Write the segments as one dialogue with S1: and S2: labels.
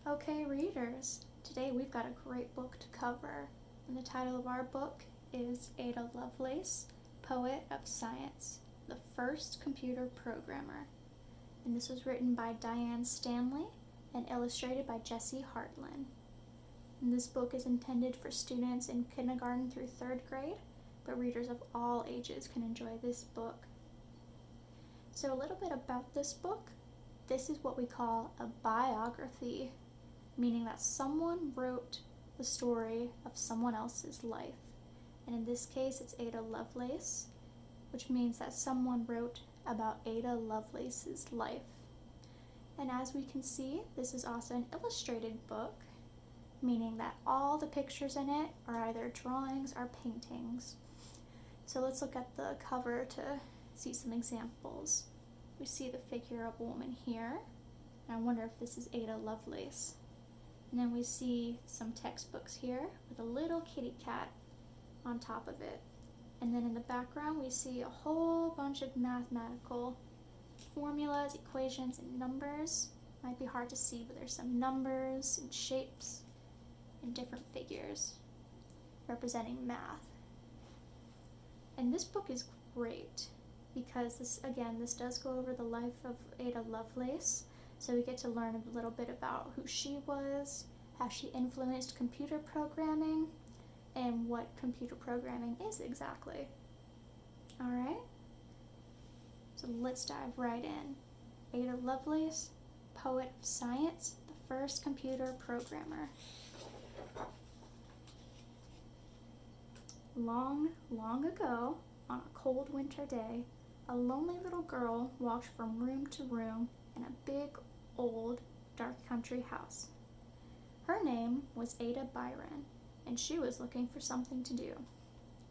S1: Okay, readers, today we've got a great book to cover, and the title of our book is Ada Lovelace, Poet of Science, the First Computer Programmer. And this was written by Diane Stanley and illustrated by Jessie Hartland. And this book is intended for students in kindergarten through 3rd grade, but readers of all ages can enjoy this book. So a little bit about this book. This is what we call a biography, meaning that someone wrote the story of someone else's life. And in this case, it's Ada Lovelace, which means that someone wrote about Ada Lovelace's life. And as we can see, this is also an illustrated book, meaning that all the pictures in it are either drawings or paintings. So let's look at the cover to see some examples. We see the figure of a woman here, and I wonder if this is Ada Lovelace. And then we see some textbooks here with a little kitty cat on top of it. And then in the background we see a whole bunch of mathematical formulas, equations, and numbers. Might be hard to see, but there's some numbers and shapes and different figures representing math. And this book is great because this does go over the life of Ada Lovelace. So we get to learn a little bit about who she was, how she influenced computer programming, and what computer programming is exactly. Alright? So let's dive right in. Ada Lovelace, Poet of Science, the First Computer Programmer. Long, long ago, on a cold winter day, a lonely little girl walked from room to room in a big, old, dark country house. Her name was Ada Byron, and she was looking for something to do.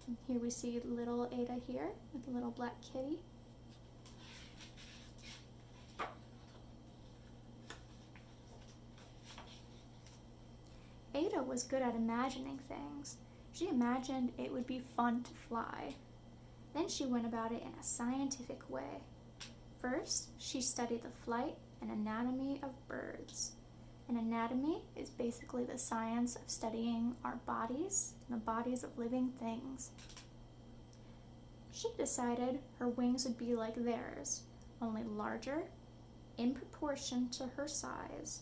S1: And here we see little Ada here with a little black kitty. Ada was good at imagining things. She imagined it would be fun to fly. Then she went about it in a scientific way. First, she studied the flight and anatomy of birds. And anatomy is basically the science of studying our bodies and the bodies of living things. She decided her wings would be like theirs, only larger, in proportion to her size.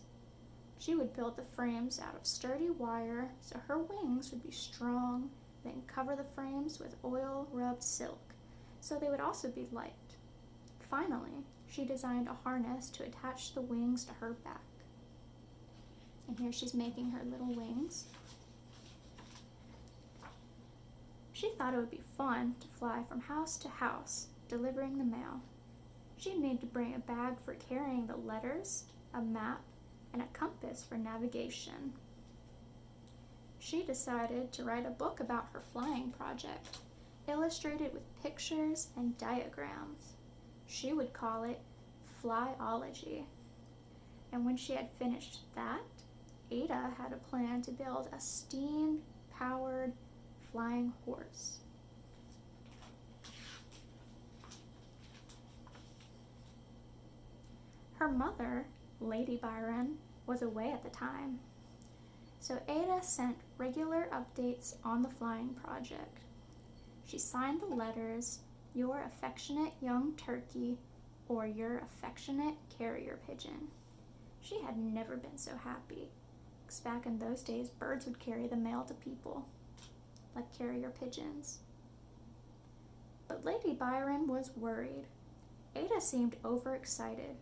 S1: She would build the frames out of sturdy wire so her wings would be strong, then cover the frames with oil-rubbed silk, so they would also be light. Finally, she designed a harness to attach the wings to her back. And here she's making her little wings. She thought it would be fun to fly from house to house, delivering the mail. She'd need to bring a bag for carrying the letters, a map, and a compass for navigation. She decided to write a book about her flying project, illustrated with pictures and diagrams. She would call it Flyology. And when she had finished that, Ada had a plan to build a steam-powered flying horse. Her mother, Lady Byron, was away at the time, so Ada sent regular updates on the flying project. She signed the letters, "Your affectionate young turkey," or "Your affectionate carrier pigeon." She had never been so happy, because back in those days, birds would carry the mail to people, like carrier pigeons. But Lady Byron was worried. Ada seemed overexcited.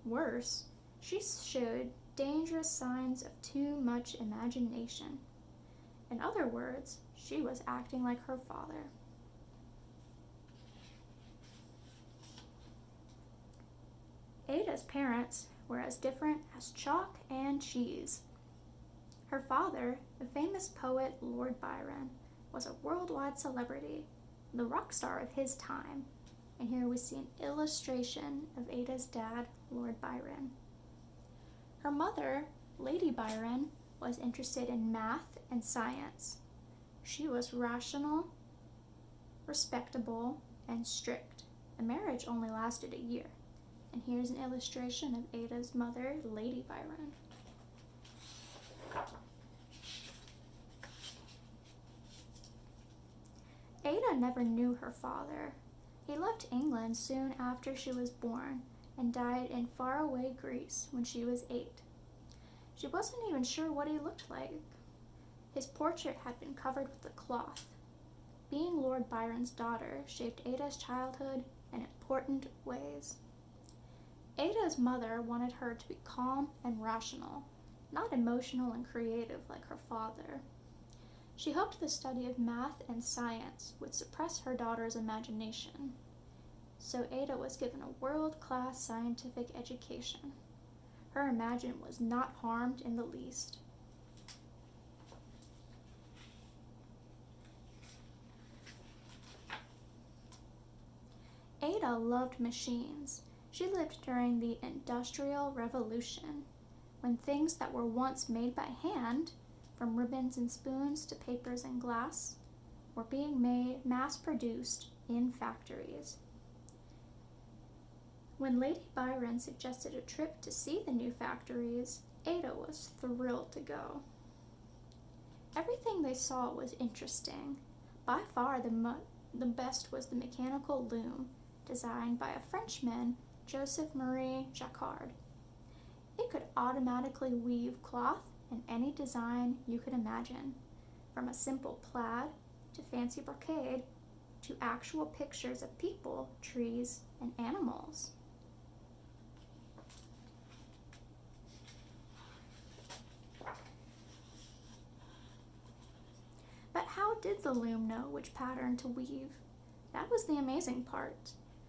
S1: Worse, she showed dangerous signs of too much imagination. In other words, she was acting like her father. Ada's parents were as different as chalk and cheese. Her father, the famous poet Lord Byron, was a worldwide celebrity, the rock star of his time. And here we see an illustration of Ada's dad, Lord Byron. Her mother, Lady Byron, was interested in math and science. She was rational, respectable, and strict. The marriage only lasted a year. And here's an illustration of Ada's mother, Lady Byron. Ada never knew her father. He left England soon after she was born and died in faraway Greece when she was 8. She wasn't even sure what he looked like. His portrait had been covered with a cloth. Being Lord Byron's daughter shaped Ada's childhood in important ways. Ada's mother wanted her to be calm and rational, not emotional and creative like her father. She hoped the study of math and science would suppress her daughter's imagination. So Ada was given a world-class scientific education. Her imagination was not harmed in the least. Ada loved machines. She lived during the Industrial Revolution, when things that were once made by hand, from ribbons and spoons to papers and glass, were being mass-produced in factories. When Lady Byron suggested a trip to see the new factories, Ada was thrilled to go. Everything they saw was interesting. By far the best was the mechanical loom, designed by a Frenchman, Joseph Marie Jacquard. It could automatically weave cloth in any design you could imagine, from a simple plaid to fancy brocade to actual pictures of people, trees, and animals. But how did the loom know which pattern to weave? That was the amazing part.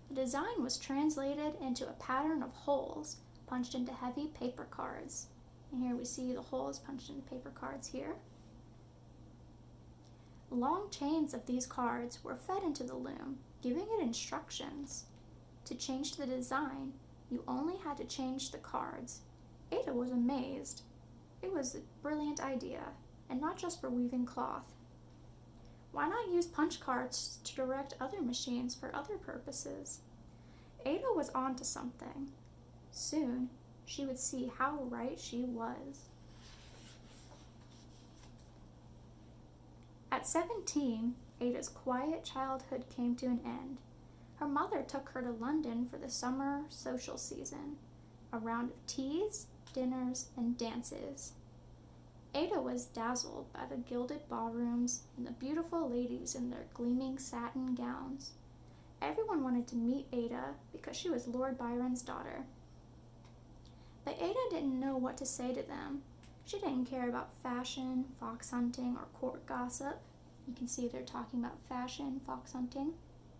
S1: The design was translated into a pattern of holes punched into heavy paper cards. And here we see the holes punched into paper cards here. Long chains of these cards were fed into the loom, giving it instructions. To change the design, you only had to change the cards. Ada was amazed. It was a brilliant idea, and not just for weaving cloth. Why not use punch cards to direct other machines for other purposes? Ada was onto something. Soon, she would see how right she was. At 17, Ada's quiet childhood came to an end. Her mother took her to London for the summer social season, a round of teas, dinners, and dances. Ada was dazzled by the gilded ballrooms and the beautiful ladies in their gleaming satin gowns. Everyone wanted to meet Ada because she was Lord Byron's daughter. But Ada didn't know what to say to them. She didn't care about fashion, fox hunting, or court gossip. You can see they're talking about fashion, fox hunting,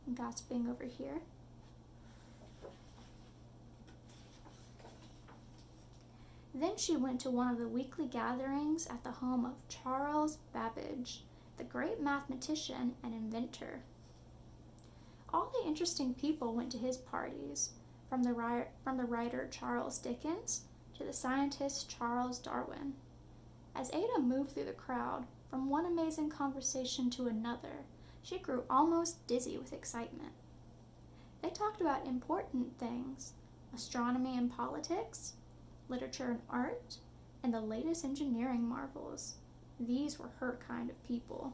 S1: and gossiping over here. Then she went to one of the weekly gatherings at the home of Charles Babbage, the great mathematician and inventor. All the interesting people went to his parties, from the writer Charles Dickens to the scientist Charles Darwin. As Ada moved through the crowd, from one amazing conversation to another, she grew almost dizzy with excitement. They talked about important things: astronomy and politics, literature and art, and the latest engineering marvels. These were her kind of people.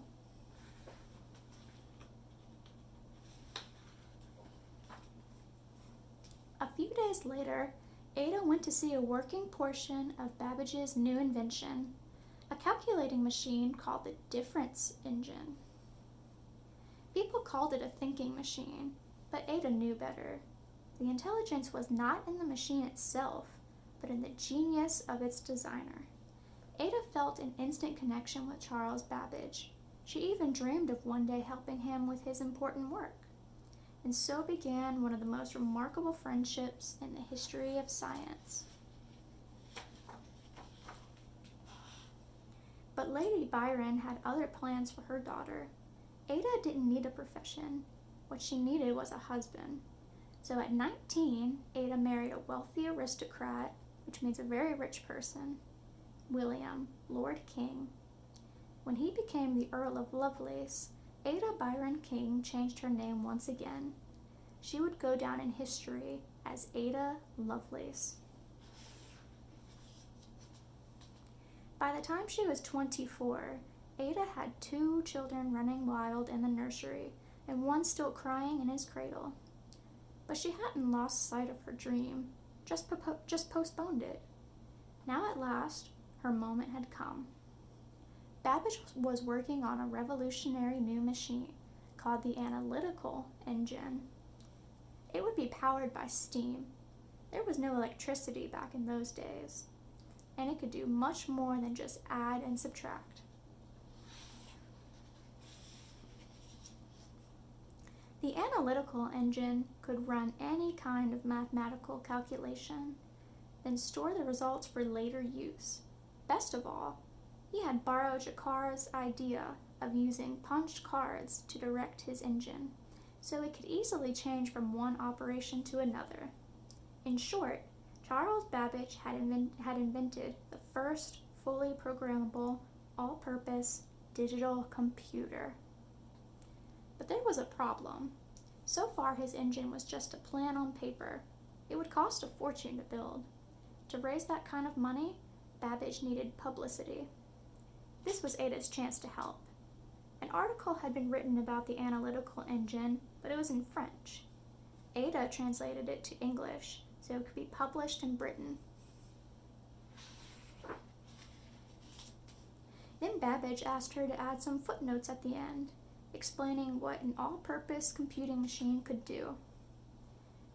S1: A few days later, Ada went to see a working portion of Babbage's new invention, a calculating machine called the difference engine. People called it a thinking machine, but Ada knew better. The intelligence was not in the machine itself, but in the genius of its designer. Ada felt an instant connection with Charles Babbage. She even dreamed of one day helping him with his important work. And so began one of the most remarkable friendships in the history of science. But Lady Byron had other plans for her daughter. Ada didn't need a profession. What she needed was a husband. So at 19, Ada married a wealthy aristocrat, which means a very rich person, William, Lord King. When he became the Earl of Lovelace, Ada Byron King changed her name once again. She would go down in history as Ada Lovelace. By the time she was 24, Ada had 2 children running wild in the nursery and one still crying in his cradle. But she hadn't lost sight of her dream, just postponed it. Now at last, her moment had come. Babbage was working on a revolutionary new machine called the analytical engine. It would be powered by steam. There was no electricity back in those days, and it could do much more than just add and subtract. The analytical engine could run any kind of mathematical calculation, then store the results for later use. Best of all, he had borrowed Jakar's idea of using punched cards to direct his engine, so it could easily change from one operation to another. In short, Charles Babbage had invented the first fully programmable, all-purpose digital computer. But there was a problem. So far, his engine was just a plan on paper. It would cost a fortune to build. To raise that kind of money, Babbage needed publicity. This was Ada's chance to help. An article had been written about the analytical engine, but it was in French. Ada translated it to English, so it could be published in Britain. Then Babbage asked her to add some footnotes at the end, explaining what an all-purpose computing machine could do.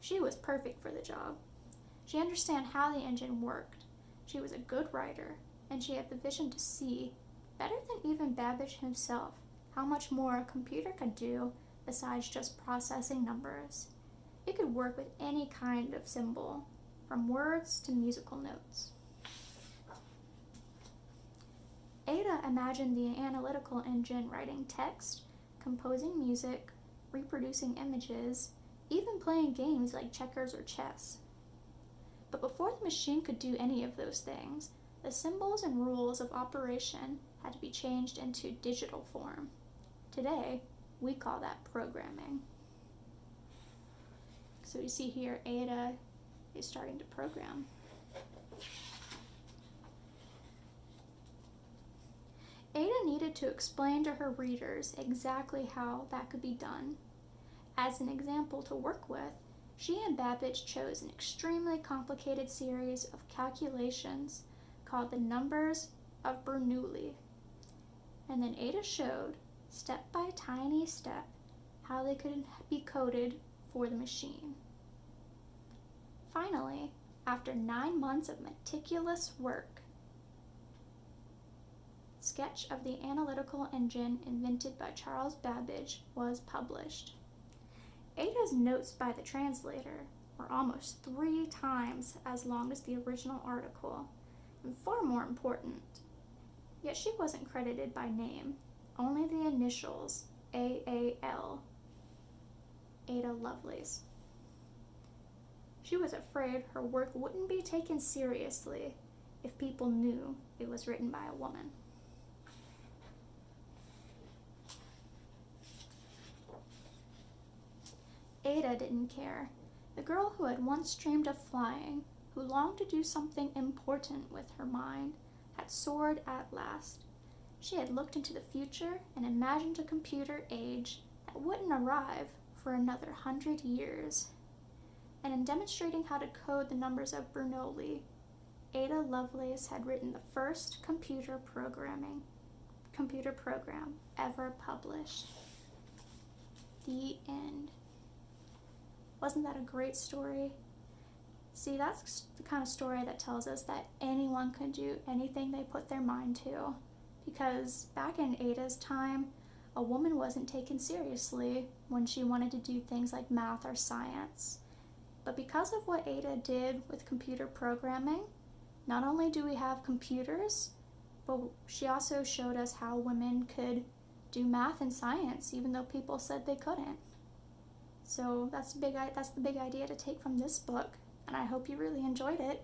S1: She was perfect for the job. She understood how the engine worked. She was a good writer, and she had the vision to see, better than even Babbage himself, how much more a computer could do besides just processing numbers. It could work with any kind of symbol, from words to musical notes. Ada imagined the analytical engine writing text, composing music, reproducing images, even playing games like checkers or chess. But before the machine could do any of those things, the symbols and rules of operation had to be changed into digital form. Today, we call that programming. So you see here, Ada is starting to program. Ada needed to explain to her readers exactly how that could be done. As an example to work with, she and Babbage chose an extremely complicated series of calculations called the numbers of Bernoulli. And then Ada showed, step by tiny step, how they could be coded for the machine. Finally, after 9 months of meticulous work, Sketch of the Analytical Engine invented by Charles Babbage was published. Ada's notes by the translator were almost 3 times as long as the original article, and far more important. Yet she wasn't credited by name, only the initials AAL, Ada Lovelace. She was afraid her work wouldn't be taken seriously if people knew it was written by a woman. Ada didn't care. The girl who had once dreamed of flying, who longed to do something important with her mind, had soared at last. She had looked into the future and imagined a computer age that wouldn't arrive for another 100 years. And in demonstrating how to code the numbers of Bernoulli, Ada Lovelace had written the first computer program ever published. The end. Wasn't that a great story? See, that's the kind of story that tells us that anyone can do anything they put their mind to. Because back in Ada's time, a woman wasn't taken seriously when she wanted to do things like math or science. But because of what Ada did with computer programming, not only do we have computers, but she also showed us how women could do math and science even though people said they couldn't. So that's the big idea to take from this book, and I hope you really enjoyed it.